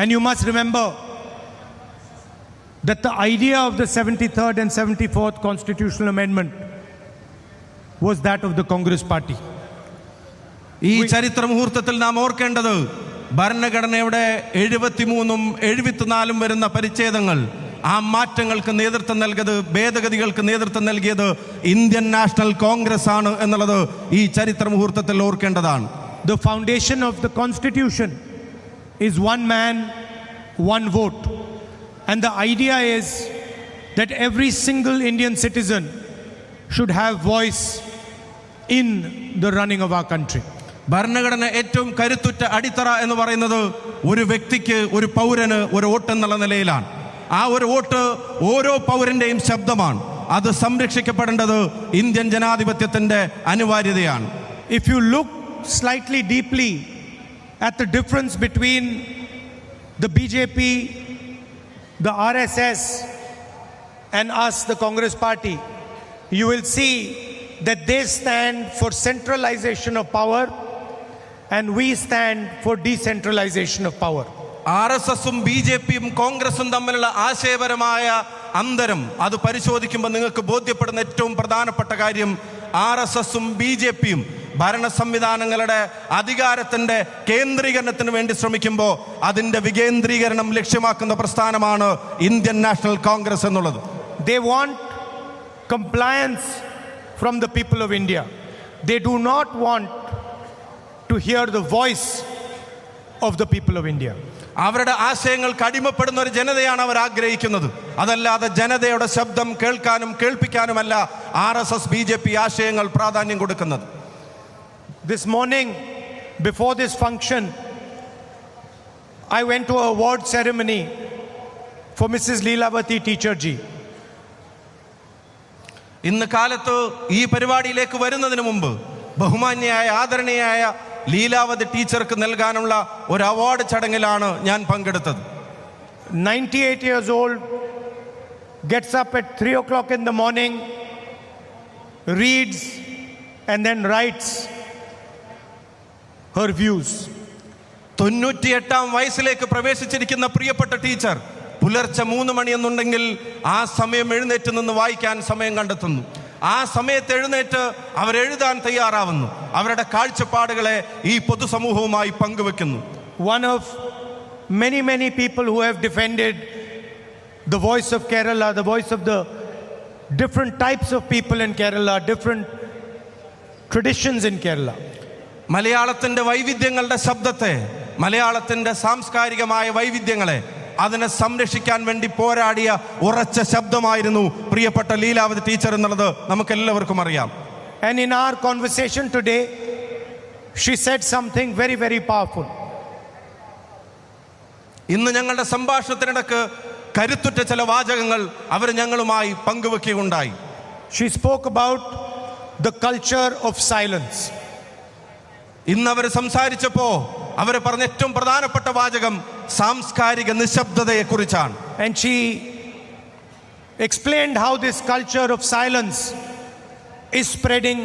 And you must remember that the idea of the 73rd and 74th constitutional amendment was that of the Congress party. ഈ ചരിത്ര മുഹൂർത്തത്തിൽ നാം ഓർക്കേണ്ടത് ഭരണഘടനയുടെ 73ഉം 74ഉം വരുന്ന പരിച്ഛേദങ്ങൾ, ആ മാറ്റങ്ങൾക്ക് നേതൃത്വം നൽകിയത്, ഭേദഗതികൾക്ക് നേതൃത്വം നൽകിയത് ഇന്ത്യൻ നാഷണൽ കോൺഗ്രസ് ആണ് എന്നുള്ളത് ഈ ചരിത്ര മുഹൂർത്തത്തിൽ ഓർക്കേണ്ടതാണ്. The foundation of the constitution is one man, one vote. And the idea is that every single Indian citizen should have voice in the running of our country. ഭരണഘടന ഏറ്റവും കരുത്തുറ്റ അടിത്തറ എന്ന് പറയുന്നത് ഒരു വ്യക്തിക്ക്, ഒരു പൗരന് ഒരു വോട്ട് എന്നുള്ള നിലയിലാണ്. ആ ഒരു വോട്ട് ഓരോ പൗരന്റെയും ശബ്ദമാണ്. അത് സംരക്ഷിക്കപ്പെടേണ്ടത് ഇന്ത്യൻ ജനാധിപത്യത്തിന്റെ അനിവാര്യതയാണ്. If you look slightly deeply at the difference between the BJP, the RSS and us, the Congress party, you will see that they stand for centralization of power and we stand for decentralization of power. RSSും BJPയും കോൺഗ്രസും തമ്മിലുള്ള ആശയപരമായ അന്തരം അത് പരിശോധിക്കുമ്പോൾ നിങ്ങൾക്ക് ബോധ്യപ്പെടുന്ന ഏറ്റവും പ്രധാനപ്പെട്ട കാര്യം, RSSും BJPയും ഭരണ സംവിധാനങ്ങളുടെ അധികാരത്തിന്റെ കേന്ദ്രീകരണത്തിന് വേണ്ടി ശ്രമിക്കുമ്പോൾ അതിന്റെ വികേന്ദ്രീകരണം ലക്ഷ്യമാക്കുന്ന പ്രസ്ഥാനമാണ് ഇന്ത്യൻ നാഷണൽ കോൺഗ്രസ് എന്നുള്ളത്. They want compliance from the people of India. They do not want to hear the voice of the people of India. അവരുടെ ആശയങ്ങൾക്ക് അടിമപ്പെടുന്ന ഒരു ജനതയാണ് അവർ ആഗ്രഹിക്കുന്നത്. അതല്ലാതെ ജനതയുടെ ശബ്ദം കേൾക്കാനും കേൾപ്പിക്കാനുമല്ല RSS BJP ആശയങ്ങൾ പ്രാധാന്യം കൊടുക്കുന്നത്. This morning, before this function, I went to an award ceremony for Mrs. Leelavati Teacher ji. ഇന്ന് കാലത്ത് ഈ പരിപാടിയിലേക്ക് വരുന്നതിന് മുമ്പ് ബഹുമാന്യയായ ആദരണീയായ ലീലാവതി ടീച്ചർക്ക് നൽകാനുള്ള ഒരു അവാർഡ് ചടങ്ങിലാണ് ഞാൻ പങ്കെടുത്തത്. 98 years old, gets up at 3 o'clock in the morning, reads and then writes her views. 98-ാം വയസ്സിലേക്ക് പ്രവേശിച്ചിരിക്കുന്ന പ്രിയപ്പെട്ട ടീച്ചർ പുലർച്ചെ 3 മണി എന്നുണ്ടെങ്കിൽ ആ സമയം എഴുന്നേറ്റ് നിന്ന് വായിക്കാൻ സമയം കണ്ടെത്തുന്നു. ആ സമയത്ത് എഴുന്നേറ്റ് അവരെഴുതാൻ തയ്യാറാവുന്നു. അവരുടെ കാഴ്ചപ്പാടുകളെ ഈ പൊതുസമൂഹവുമായി പങ്കുവെക്കുന്നു. One of many people who have defended the voice of Kerala, the voice of the different types of people in Kerala, different traditions in Kerala. മലയാളത്തിന്റെ വൈവിധ്യങ്ങളുടെ ശബ്ദത്തെ, മലയാളത്തിന്റെ സാംസ്കാരികമായ വൈവിധ്യങ്ങളെ അതിനെ സംരക്ഷിക്കാൻ വേണ്ടി പോരാടിയ ഉറച്ച ശബ്ദമായിരുന്നു പ്രിയപ്പെട്ട ലീലാവതി ടീച്ചർ എന്നുള്ളത് നമുക്ക് എല്ലാവർക്കും അറിയാം. And in our conversation today, she said something very powerful. ഇന്ന് ഞങ്ങളുടെ സംഭാഷണത്തിനിടക്ക് കരുത്തുറ്റ ചില വാചകങ്ങൾ അവർ ഞങ്ങളുമായി പങ്കുവെക്കുകയുണ്ടായി. She spoke about the culture of silence. ഇന്ന് അവർ സംസാരിച്ചപ്പോ അവർ പറഞ്ഞ ഏറ്റവും പ്രധാനപ്പെട്ട വാചകം സാംസ്കാരിക നിശബ്ദതയെ കുറിച്ചാണ്. And she explained how this culture of silence is spreading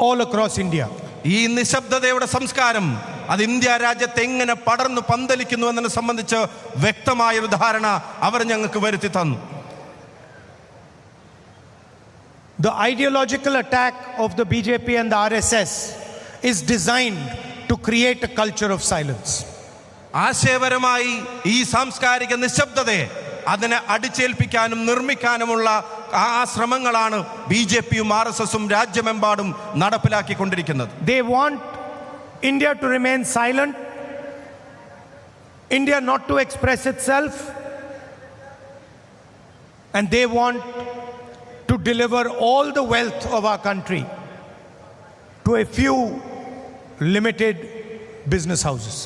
all across India. ഈ നിശബ്ദതയുടെ സംസ്കാരം അത് ഇന്ത്യ രാജ്യത്ത് എങ്ങനെ പടർന്നു പന്തലിക്കുന്നു എന്നതിനെ സംബന്ധിച്ച് വ്യക്തമായൊരു ധാരണ അവർ ഞങ്ങൾക്ക് വരുത്തി തന്നു. The ideological attack of the BJP and the RSS is designed to create a culture of silence. ആശയപരമായി ഈ സാംസ്കാരിക നിശബ്ദതയെ അതിനെ അടിച്ചേൽപ്പിക്കാനും നിർമ്മിക്കാനുമുള്ള ആ ശ്രമങ്ങളാണ് BJPയും RSSും രാജ്യമെമ്പാടും നടപ്പിലാക്കിക്കൊണ്ടിരിക്കുന്നത്. They want India to remain silent, India not to express itself, and they want to deliver all the wealth of our country to a few limited business houses.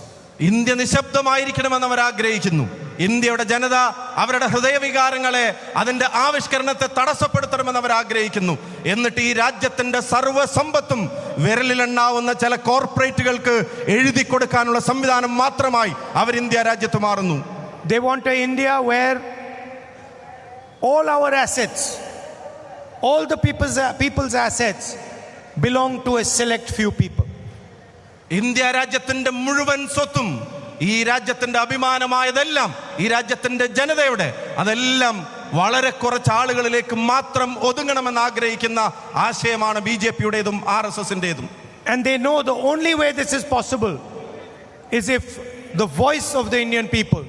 India നിശബ്ദമായിരിക്കണമെന്ന് അവർ ആഗ്രഹിക്കുന്നു. ഇന്ത്യയുടെ ജനത അവരുടെ ഹൃദയവികാരങ്ങളെ, അതിന്റെ ആവിഷ്കരണത്തെ തടസ്സപ്പെടുത്തണമെന്ന് അവർ ആഗ്രഹിക്കുന്നു. എന്നിട്ട് ഈ രാജ്യത്തിന്റെ സർവ്വസമ്പത്തും വിരലിലെണ്ണാവുന്ന ചില കോർപ്പറേറ്റുകൾക്ക് എഴുതി കൊടുക്കാനുള്ള സംവിധാനം മാത്രമായി അവർ ഇന്ത്യ രാജ്യത്ത് മാറുന്നു. They want an India where all our assets, all the people's assets belong to a select few people. India രാജ്യത്തിന്റെ മുഴുവൻ സ്വത്തും ഈ രാജ്യത്തിന്റെ അഭിമാനമായതെല്ലാം, ഈ രാജ്യത്തിന്റെ ജനതയുടെ അതെല്ലാം വളരെ കുറച്ച് ആളുകളിലേക്ക് മാത്രം ഒതുങ്ങണമെന്ന് ആഗ്രഹിക്കുന്ന ആശയമാണ് BJP-യുടേതും RSS-ന്റേതും. And they know the only way this is possible is if the voice of the Indian people,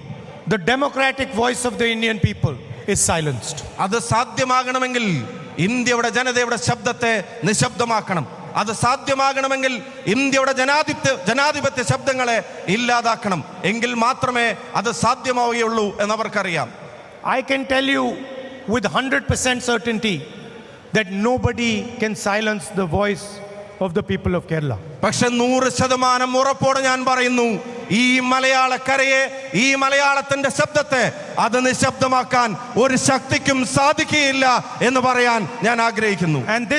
the democratic voice of the Indian people, is silenced. അത് സാധ്യമാകണമെങ്കിൽ ഇന്ത്യയുടെ ജനതയുടെ ശബ്ദത്തെ നിശബ്ദമാക്കണം. അത് സാധ്യമാകണമെങ്കിൽ ഇന്ത്യയുടെ ജനാധിപത്യ ശബ്ദങ്ങളെ ഇല്ലാതാക്കണം. എങ്കിൽ മാത്രമേ അത് സാധ്യമാവുകയുള്ളൂ എന്നവർക്കറിയാം. I can tell you with 100% certainty that nobody can silence the voice of the people of Kerala. പക്ഷെ 100% ഉറപ്പോടെ ഞാൻ പറയുന്നു, ഈ മലയാളക്കരയെ, ഈ മലയാളത്തിന്റെ ശബ്ദത്തെ അത് നിശബ്ദമാക്കാൻ ഒരു ശക്തിക്കും സാധിക്കുകയില്ല എന്ന് പറയാൻ ഞാൻ ആഗ്രഹിക്കുന്നു. And this